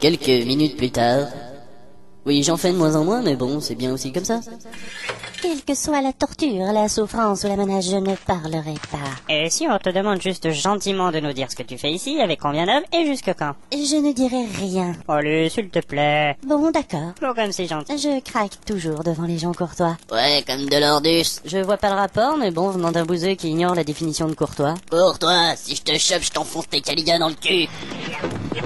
Quelques minutes plus tard... Oui, j'en fais de moins en moins, mais bon, c'est bien aussi comme ça. Quelle que soit la torture, la souffrance ou la menace, je ne parlerai pas. Et si on te demande juste gentiment de nous dire ce que tu fais ici, avec combien d'hommes et jusque quand? Je ne dirai rien. Allez, s'il te plaît. Bon, d'accord. Bon, comme c'est gentil. Je craque toujours devant les gens courtois. Ouais, comme de l'ordus. Je vois pas le rapport, mais bon, venant d'un bouseux qui ignore la définition de courtois. Pour toi, si je te chope, je t'enfonce tes caligas dans le cul.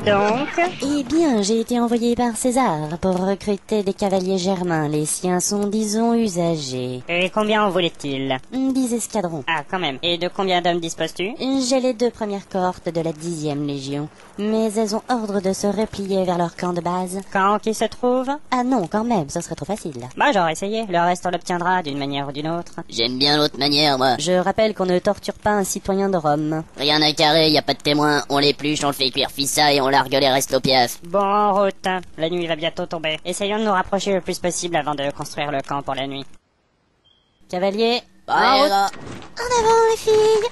Donc, Eh bien, j'ai été envoyé par César pour recruter des cavaliers germains. Les siens sont, disons, usagés. et combien en voulait-il? 10 escadrons. Ah, quand même. Et de combien d'hommes disposes-tu? J'ai les 2 premières cohortes de la 10e Légion, mais elles ont ordre de se replier vers leur camp de base. Quand qui se trouve? Ah non, quand même, ce serait trop facile. Bah, j'aurais essayé. Le reste, on l'obtiendra d'une manière ou d'une autre. J'aime bien l'autre manière, moi. Je rappelle qu'on ne torture pas un citoyen de Rome. Rien à carrer, y a pas de témoin. On l'épluche, on le fait cuire fissa et on largue les restes au piaf. Bon, en route. La nuit va bientôt tomber. Essayons de nous rapprocher le plus possible avant de construire le camp pour la nuit. Cavalier, Ouais, route. là. En avant les filles.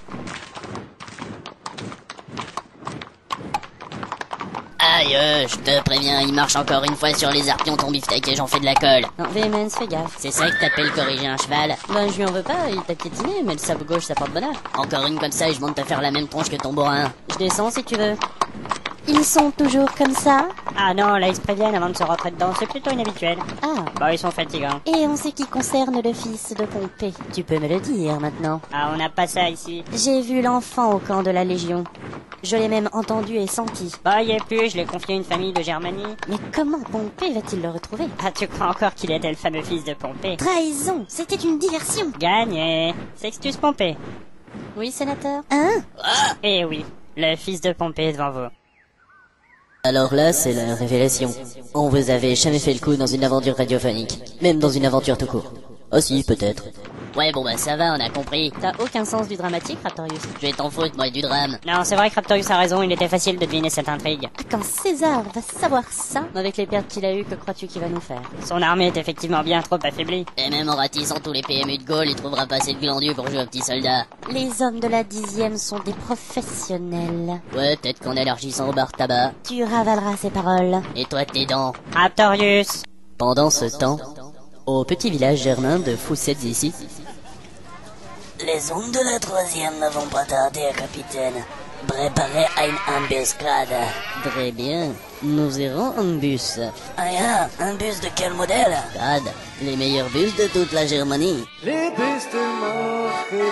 Aïe, je te préviens, il marche encore une fois sur les arpions ton beefsteak et j'en fais de la colle. Non, Véhémence, fais gaffe. C'est ça que t'appelles corriger un cheval? Ben, je lui en veux pas, il t'a piétiné, mais le sabot gauche, ça porte bonheur. Encore une comme ça et je monte te faire la même tronche que ton bourrin. Je descends si tu veux. Ils sont toujours comme ça? Ah non, là, ils se préviennent avant de se rentrer dedans. C'est plutôt inhabituel. Ah. Bah, ils sont fatigants. Et en ce qui concerne le fils de Pompée, tu peux me le dire maintenant. Ah, on n'a pas ça ici. J'ai vu l'enfant au camp de la Légion. Je l'ai même entendu et senti. Bah, y est plus, je l'ai confié à une famille de Germanie. Mais comment Pompée va-t-il le retrouver? Ah, tu crois encore qu'il était le fameux fils de Pompée? Trahison! C'était une diversion! Gagné. Sextus Pompée. Oui, sénateur? Hein? Eh oui, le fils de Pompée est devant vous. Alors là, c'est la révélation. On vous avait jamais fait le coup dans une aventure radiophonique. Même dans une aventure tout court. Oh si, peut-être. Ouais, bon bah ça va, on a compris. T'as aucun sens du dramatique, Raptorius. Je vais t'en foutre, moi, du drame. Non, c'est vrai que Raptorius a raison, il était facile de deviner cette intrigue. Ah, quand César va savoir ça, avec les pertes qu'il a eues, que crois-tu qu'il va nous faire? Son armée est effectivement bien trop affaiblie. Et même en ratissant tous les PMU de Gaulle, il trouvera pas assez de glandieux pour jouer aux petits soldats. Les hommes de la 10e sont des professionnels. Ouais, peut-être qu'en élargissant au bar tabac. Tu ravaleras ces paroles. Et toi, tes dents. Raptorius. Pendant ce temps, au petit village germain de Foussettes ici... Les hommes de la 3e ne vont pas tarder, capitaine. Préparez une embuscade. Très bien. Nous irons en bus. Ah, un bus de quel modèle? Les meilleurs bus de toute la Germanie. Les bestes marquent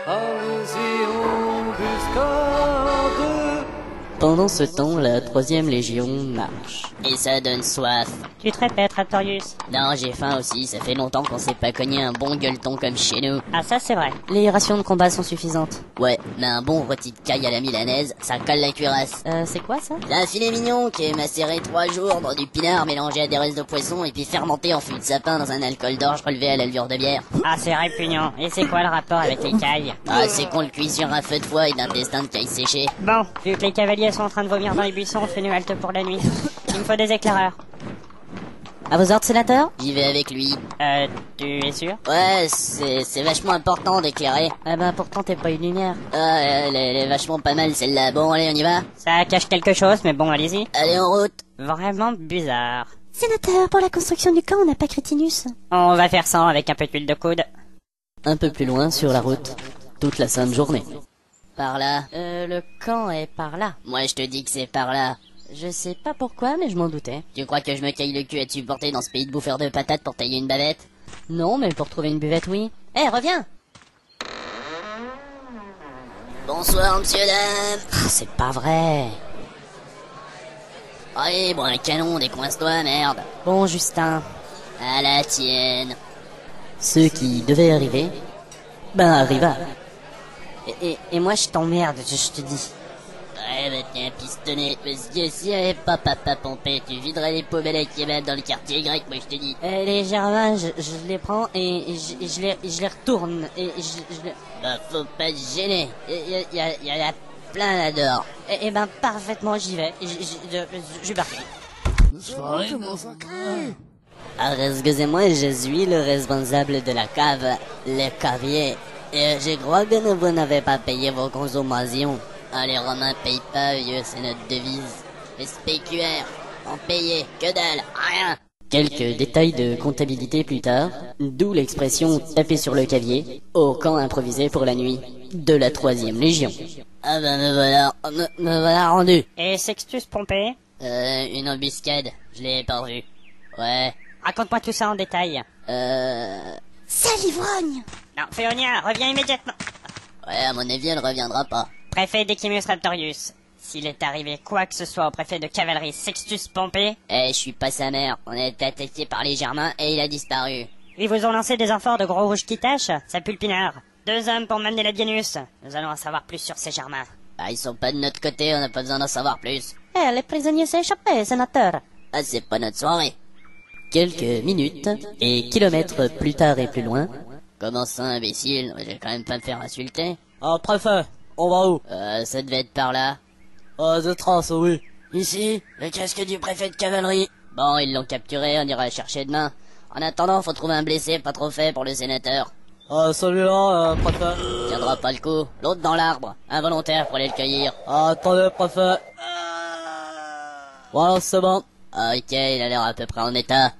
allez-y en embuscade. Pendant ce temps, la 3e Légion marche. Et ça donne soif. Tu te répètes, Raptorius. Non, j'ai faim aussi, ça fait longtemps qu'on s'est pas cogné un bon gueuleton comme chez nous. Ah, ça c'est vrai. Les rations de combat sont suffisantes. Ouais, mais un bon rôti de caille à la milanaise, ça colle la cuirasse. C'est quoi ça? C'est un filet mignon qui est macéré 3 jours dans du pinard mélangé à des restes de poisson et puis fermenté en fût de sapin dans un alcool d'orge relevé à l'allure de bière. Ah, c'est répugnant. Et c'est quoi le rapport avec les cailles? Ah, c'est qu'on le cuit sur un feu de foie et d'intestin de caille séchée. Bon, vu que les cavaliers sont en train de vomir dans les buissons, fais-nous halte pour la nuit. Il me faut des éclaireurs. À vos ordres, sénateur? J'y vais avec lui. Tu es sûr? Ouais, c'est vachement important d'éclairer. Ah ben pourtant t'es pas une lumière. Ah, elle est vachement pas mal celle-là. Bon, allez, on y va? Ça cache quelque chose, mais bon, allez-y. Allez, en route. Vraiment bizarre. Sénateur, pour la construction du camp, on n'a pas Crétinus. On va faire 100 avec un peu d'huile de coude. Un peu plus loin, sur la route. Toute la sainte journée. Par là. Le camp est par là. Moi, je te dis que c'est par là. Je sais pas pourquoi, mais je m'en doutais. Tu crois que je me caille le cul à te supporter dans ce pays de bouffeurs de patates pour tailler une bavette? Non, mais pour trouver une buvette, oui. Eh, reviens! Bonsoir, monsieur, dame. Ah, c'est pas vrai. Allez, bon, un canon, décoince-toi, merde. Bon, Justin. À la tienne. Ce qui devait arriver, ben arriva. Et moi, je t'emmerde, je te dis. Ouais, bah tiens, pistonné. Parce que s'il y avait pas Papa Pompée, tu viderais les poubelles à kebab dans le quartier grec, moi je te dis. Les Germains, je les prends et je les retourne. Et je les... Bah, faut pas te gêner. Y a plein là-dedans. Eh ben, parfaitement, j'y vais. Je suis parti. Alors, excusez-moi, je suis le responsable de la cave, le cavier. Et je crois que vous n'avez pas payé vos consommations. Ah, les Romains payent pas, vieux, c'est notre devise. Les spécuaires, en payer, que dalle, rien. Quelques détails de comptabilité plus tard, d'où l'expression taper sur le clavier au camp improvisé pour la nuit de la 3e Légion. Ah ben me voilà rendu. Et Sextus Pompée? Une embuscade, je l'ai pas revu. Ouais, Raconte-moi tout ça en détail. Sale ivrogne! Non, Féonia, reviens immédiatement. ouais, à mon avis, elle reviendra pas. Préfet Decimus Raptorius. S'il est arrivé quoi que ce soit au préfet de cavalerie Sextus Pompée, Eh, je suis pas sa mère, on a été attaqué par les Germains et il a disparu. ils vous ont lancé des amphores de gros rouges qui tâchent, ça pue le pinard. 2 hommes pour m'amener la Bienus. Nous allons en savoir plus sur ces Germains. Bah, ils sont pas de notre côté, on n'a pas besoin d'en savoir plus. Les prisonniers s'est échappé, sénateur. Ah, c'est pas notre soirée. Quelques minutes et kilomètres plus tard et plus loin. Comment ça, imbécile? Je vais quand même pas me faire insulter. Ah, préfet, on va où? Ça devait être par là. Des traces, oui. Ici, le casque du préfet de cavalerie. Bon, ils l'ont capturé, on ira le chercher demain. En attendant, faut trouver un blessé pas trop fait pour le sénateur. Celui-là, préfet. Tiendra pas le coup. L'autre dans l'arbre, involontaire pour aller le cueillir. Ah, attendez, préfet. Voilà, c'est bon. Ah, ok, il a l'air à peu près en état.